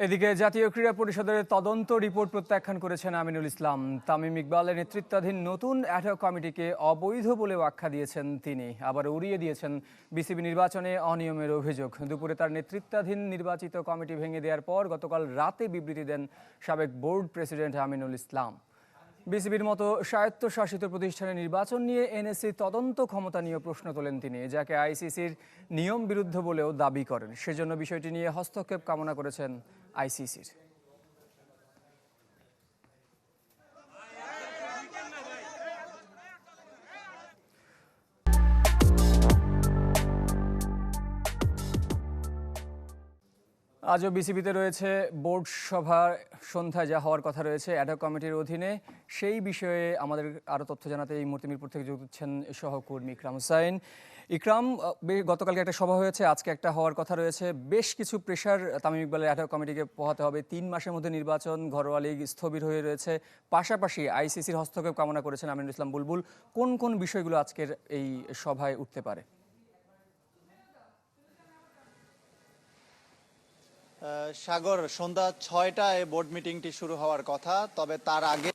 এদিকে জাতীয় ক্রীড়া পরিষদের তদন্ত রিপোর্ট প্রত্যাখ্যান করেছেন আমিনুল ইসলাম। তামিম ইকবালের নেতৃত্বাধীন নতুন অ্যাডহক কমিটিকে অবৈধ বলেও আখ্যা দিয়েছেন তিনি। আবার উড়িয়ে দিয়েছেন বিসিবি নির্বাচনে অনিয়মের অভিযোগ। দুপুরে তার নেতৃত্বাধীন নির্বাচিত কমিটি ভেঙে দেওয়ার পর গতকাল রাতে বিবৃতি দেন সাবেক বোর্ড প্রেসিডেন্ট আমিনুল ইসলাম। বিসিবির মতো স্বায়ত্তশাসিত প্রতিষ্ঠানের নির্বাচন নিয়ে এনএসসি তদন্ত ক্ষমতা নিয়ে প্রশ্ন তোলেন তিনি, যাকে আইসিসির নিয়ম বিরুদ্ধ বলেও দাবি করেন। সেজন্য বিষয়টি নিয়ে হস্তক্ষেপ কামনা করেছেন আইসিসির। আজও বিসিবিতে রয়েছে বোর্ড সভা, সন্ধ্যায় যা হওয়ার কথা রয়েছে অ্যাডহক কমিটির অধীনে। সেই বিষয়ে আমাদের আরও তথ্য জানাতে এই মুহূর্তে মিরপুর থেকে যোগ দিচ্ছেন সহকর্মী ইকরাম হুসাইন। ইকরাম, গতকালকে একটা সভা হয়েছে, আজকে একটা হওয়ার কথা রয়েছে। বেশ কিছু প্রেশার তামিম ইকবালের অ্যাডহক কমিটিকে পোহাতে হবে। 3 মাসের মধ্যে নির্বাচন, ঘরোয়া লীগ স্থবির হয়ে রয়েছে। পাশাপাশি আইসিসির হস্তক্ষেপ কামনা করেছেন আমিনুল ইসলাম বুলবুল। কোন কোন বিষয়গুলো আজকের এই সভায় উঠতে পারে? সাগর, সন্ধ্যা 6টায় বোর্ড মিটিংটি শুরু হওয়ার কথা, তবে তার আগে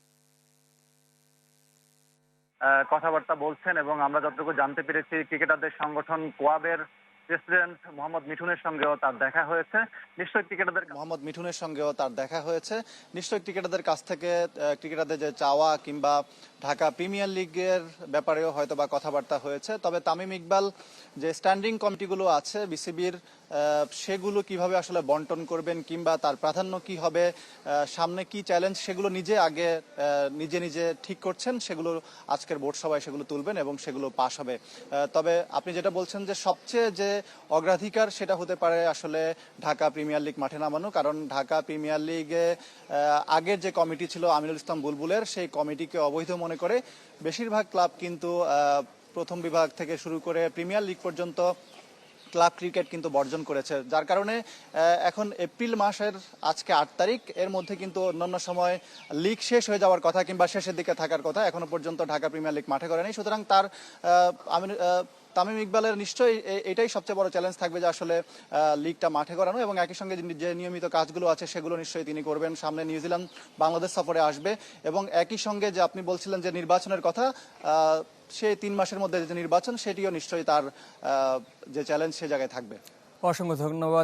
কথাবার্তা বলছেন এবং আমরা যতটুকু জানতে পেরেছি ক্রিকেটারদের সংগঠন কোয়াবের প্রেসিডেন্ট মোহাম্মদ মিঠুনের সঙ্গেও তার দেখা হয়েছে। নিশ্চয়ই ক্রিকেটারদের কাছ থেকে ক্রিকেটারদের যে চাওয়া কিংবা ঢাকা প্রিমিয়ার লিগের ব্যাপারেও হয়তো বা কথাবার্তা হয়েছে। তবে তামিম ইকবাল যে স্ট্যান্ডিং কমিটিগুলো আছে বিসিবির, সেগুলো কিভাবে আসলে বন্টন করবেন কিংবা তার প্রাধান্য কি হবে, সামনে কি চ্যালেঞ্জ, সেগুলো নিজে নিজে ঠিক করছেন। সেগুলো আজকের বোর্ড সভায় সেগুলো তুলবেন এবং সেগুলো পাশ হবে। তবে আপনি যেটা বলছেন যে সবচেয়ে যে অগ্রাধিকার, সেটা হতে পারে আসলে ঢাকা প্রিমিয়ার লিগ মাঠে নামানো। কারণ ঢাকা প্রিমিয়ার লিগে আগের যে কমিটি ছিল আমিনুল ইসলাম বুলবুলের, সেই কমিটিকে অবৈধ মনে করে বেশিরভাগ ক্লাব কিন্তু প্রথম বিভাগ থেকে শুরু করে প্রিমিয়ার লিগ পর্যন্ত ক্লাব ক্রিকেট কিন্তু বর্জন করেছে। যার কারণে এখন এপ্রিল মাসের আজকে 8 তারিখ, এর মধ্যে কিন্তু অন্যান্য সময় লিগ শেষ হয়ে যাওয়ার কথা কিংবা শেষের দিকে থাকার কথা, এখনো পর্যন্ত ঢাকা প্রিমিয়ার লিগ মাঠে করেনি। সুতরাং তামিম ইকবালের নিশ্চয়ই এটাই সবচেয়ে বড় চ্যালেঞ্জ থাকবে যে আসলে লিগটা মাঠে করানো, এবং একই সঙ্গে যে নিয়মিত কাজগুলো আছে সেগুলো নিশ্চয়ই তিনি করবেন। সামনে নিউজিল্যান্ড বাংলাদেশ সফরে আসবে এবং একই সঙ্গে যে আপনি বলছিলেন যে নির্বাচনের কথা, সেই 3 মাসের মধ্যে যে নির্বাচন, সেটিও নিশ্চয়ই তার যে চ্যালেঞ্জ সে জায়গায় থাকবে। অসংখ্য ধন্যবাদ।